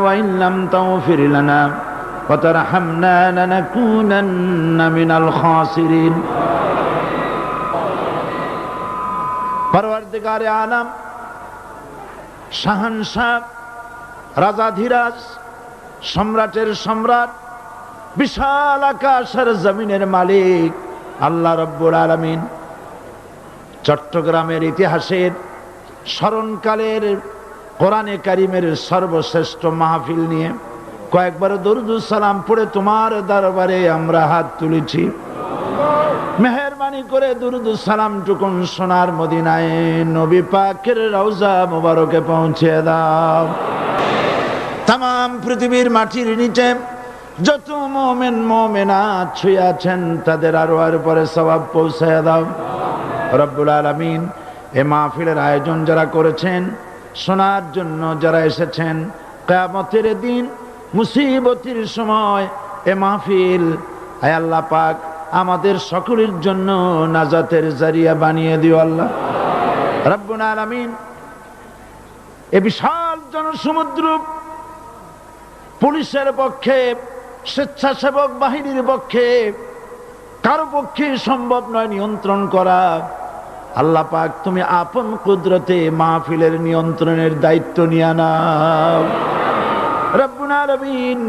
وإن لم تغفر لنا وترحمنا لنكونن من الخاسرين পরওয়ারদিগার আলম শাহানশাহ রাজাধিরাজ সম্রাটের সম্রাট বিশাল আকাশের জমিনের মালিক আল্লাহ রাব্বুল আলামিন চট্টগ্রামের ইতিহাসের স্মরণকালের কোরআনে কারিমের সর্বশ্রেষ্ঠ মাহফিল নিয়ে কয়েকবার দরুদ সালাম পড়ে তোমার দরবারে আমরা হাত তুলেছি। মেহেরবানি করে দরুদ সালাম টুকুন সোনার মদিনায় নবী পাকের রওজা মুবারকে পৌঁছে দাও। তাম পৃথিবীর মাটির নিচে যত মুমিন মুমিনাত শুয়ে আছেন তাদের আরওয়ার উপরে সওয়াব পৌঁছায় দাও রব্বুল আলামিন। এ মাহফিলের আয়োজন যারা করেছেন, শোনার জন্য যারা এসেছেন, কিয়ামতের দিন মুসিবতের সময় এ মাহফিল আয় আল্লাহ পাক আমাদের সকলের জন্য নাজাতের জারিয়া বানিয়ে দিও আল্লাহ রব্বুল আলামিন। এ বিশাল জনসমুদ্র পুলিশের পক্ষে, স্বেচ্ছাসেবক বাহিনীর পক্ষে কারো পক্ষে সম্ভব নয় নিয়ন্ত্রণ করা। আল্লাহ পাক তুমি আপন কুদরতে মাহফিলের নিয়ন্ত্রণের দায়িত্ব নিয়ে নাও রব্বুল আলামিন।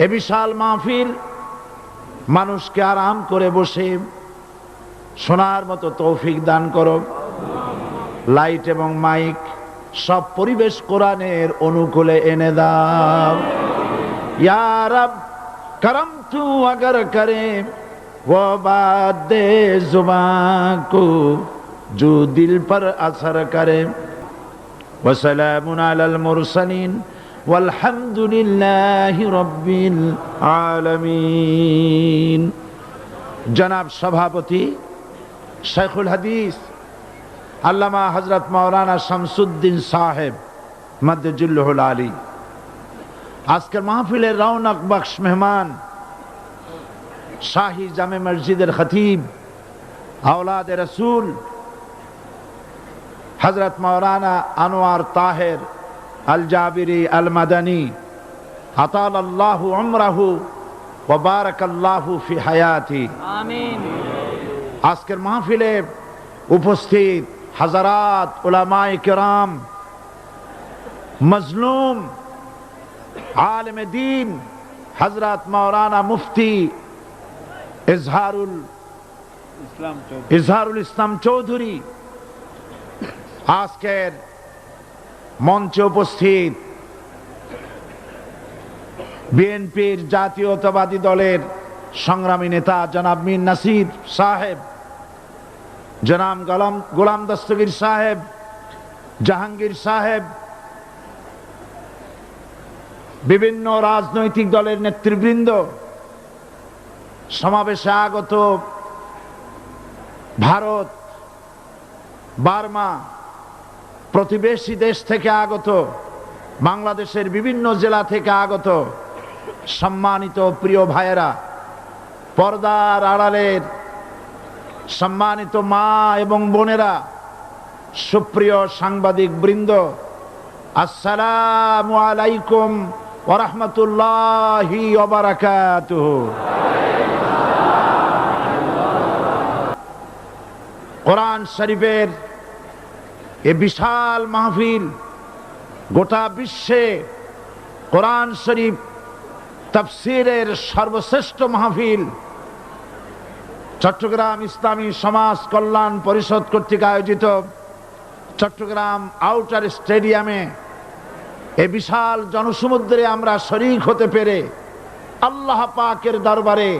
এ বিশাল মাহফিল মানুষকে আরাম করে বসে শোনার মতো তৌফিক দান করো। লাইট এবং মাইক সব পরিবেশ কোরআনের অনুকূলে এনে দাও ইয়া রব। করম তু अगर करे वो बात दे जुबान को जो दिल पर असर करे। वसलामुन अलल मुरसलीन वल्हम्दुलिल्लाहि रब्बिल आलमीन। जनाब सभापति शेखुल हदीस আল্লামা হযরত মাওলানা শামসুদ্দিন সাহেব মাদ্দাজিল্লাহুল আলী আজকের মাহফিলের রৌনক বখশ মেহমান শাহী জামে মসজিদের খতিব আওলাদে রসুল হযরত মাওলানা আনোয়ার তাহের আল জাবিরি আল মাদানী আতালাল্লাহু উমরাহু ওয়া বারাকাল্লাহু ফি হায়াতি আমিন। আজকের মাহফিলে উপস্থিত হাজারাত উলামায়ে কেরাম, মজলুম আলেমে দ্বীন হযরত মাওলানা মুফতি ইজহারুল ইসলাম চৌধুরী, আজকের মঞ্চে উপস্থিত বিএনপির জাতীয়তাবাদী দলের সংগ্রামী নেতা জনাব মীর নাসির সাহেব, জনাব গোলাম দস্তগীর সাহেব, জাহাঙ্গীর সাহেব, বিভিন্ন রাজনৈতিক দলের নেতৃবৃন্দ, সমাবেশে আগত ভারত, বার্মা, প্রতিবেশী দেশ থেকে আগত, বাংলাদেশের বিভিন্ন জেলা থেকে আগত সম্মানিত প্রিয় ভাইয়েরা, পর্দার আড়ালের সম্মানিত মা এবং বোনেরা, সুপ্রিয় সাংবাদিক বৃন্দ, আসসালামু আলাইকুম ওয়া রাহমাতুল্লাহি ওয়া বারাকাতুহু। কোরআন শরীফের এ বিশাল মাহফিল, গোটা বিশ্বে কোরআন শরীফ তাফসীরের সর্বশ্রেষ্ঠ মাহফিল চট্টগ্রাম ইসলামী সমাজ কল্যাণ পরিষদ কর্তৃক আয়োজিত চট্টগ্রাম আউটার স্টেডিয়ামে এ বিশাল জনসমুদ্রে আমরা শরীক হতে পেরে আল্লাহ পাকের দরবারে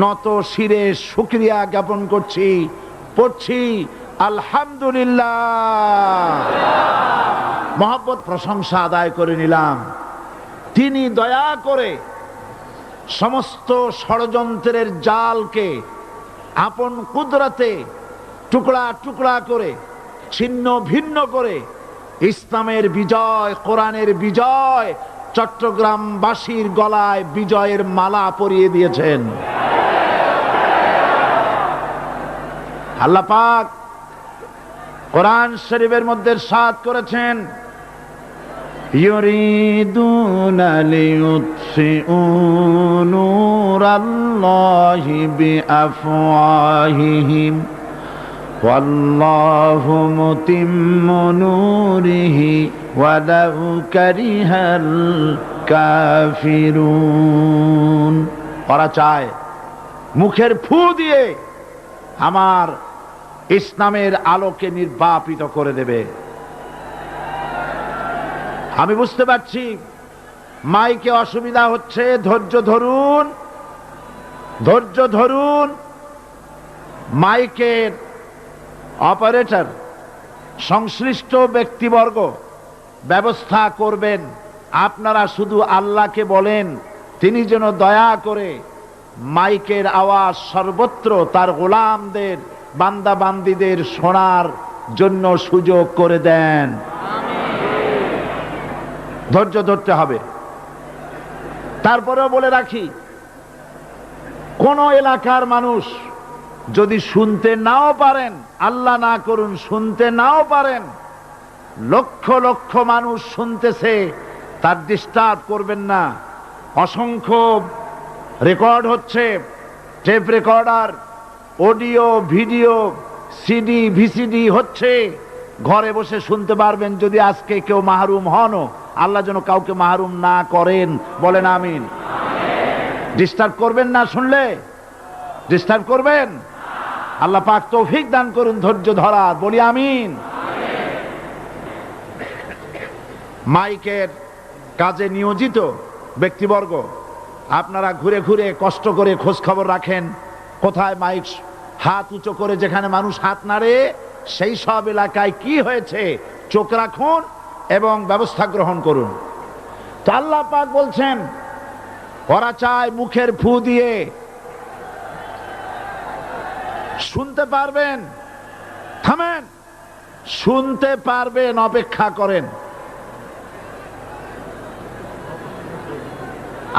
নত শিরে শুকরিয়া জ্ঞাপন করছি, পড়ছি আলহামদুলিল্লাহ। মহব্বত প্রশংসা আদায় করে নিলাম। তিনি দয়া করে সমস্ত ষড়যন্ত্রের জালকে আপন কুদরতে টুকরা টুকরা করে, ছিন্ন ভিন্ন করে ইসলামের বিজয়, কোরআনের বিজয় চট্টগ্রামবাসীর গলায় বিজয়ের মালা পরিয়ে দিয়েছেন। আল্লাহ পাক কোরআন শরীফের মধ্যে ইরশাদ করেছেন, ইউরিদুনা লিইউতফিউ নূরাল্লাহি বিআফওয়াহিহিম ওয়াল্লাহু মুতিম্মু নূরিহি ওয়ালাউ কারিহাল কাফিরুন। ওরা চায় মুখের ফু দিয়ে আমার ইসলামের আলোকে নির্বাপিত করে দেবে। আমি বুঝতে পারছি মাইকে অসুবিধা হচ্ছে, ধৈর্য ধরুন, ধৈর্য ধরুন। মাইকের অপারেটর সংশ্লিষ্ট ব্যক্তিবর্গ ব্যবস্থা করবেন। আপনারা শুধু আল্লাহকে বলেন তিনি যেন দয়া করে মাইকের আওয়াজ সর্বত্র তার গোলামদের, বান্দা বান্দীদের শোনার জন্য সুযোগ করে দেন। ধৈর্য ধরতে হবে। তারপরেও বলে রাখি, কোন এলাকার মানুষ যদি শুনতে নাও পারেন, আল্লাহ না করুন শুনতে নাও পারেন, লক্ষ লক্ষ মানুষ শুনতেছে, তার ডিস্টার্ব করবেন না। অসংখ্য রেকর্ড হচ্ছে, tape recorder, audio video, CD VCD হচ্ছে, ঘরে বসে শুনতে পারবেন। যদি আজকে কেউ মাহরুম হন, আল্লাহ যেন কাউকে মাহরুম না করেন, বলেন আমিন। ডিস্টার্ব করবেন না, শুনলে ডিস্টার্ব করবেন? আল্লাহ পাক তৌফিক দান করুন ধৈর্য ধরার, বলি আমিন। মাইকের কাজে নিয়োজিত ব্যক্তিবর্গ, আপনারা ঘুরে ঘুরে কষ্ট করে খোঁজ খবর রাখেন কোথায় মাইক হাত উঁচু করে, যেখানে মানুষ হাত নাড়ে সেই সব এলাকায় কি হয়েছে চোখ রাখুন এবং ব্যবস্থা গ্রহণ করুন। তো আল্লাহ পাক বলছেন ওরা চায় মুখের ফু দিয়ে শুনতে পারবেন। থামেন, শুনতে পারবেন, অপেক্ষা করেন।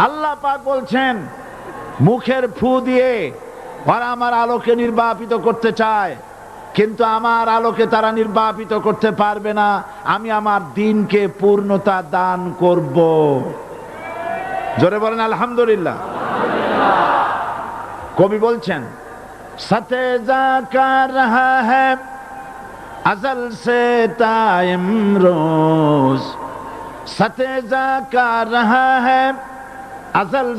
আল্লাহ পাক বলছেন মুখের ফু দিয়ে ওরা আমার আলোকে নির্বাপিত করতে চায়, কিন্তু আমার আলোকে তারা নির্বাপিত করতে পারবে না। আমি আমার দ্বীনকে পূর্ণতা দান করব। জোরে বলেন আলহামদুলিল্লাহ। কবি বলছেন সতে জাকা রহা হ্যায় अज़ल से ता इमरोज़, सते जाका रहा है अज़ल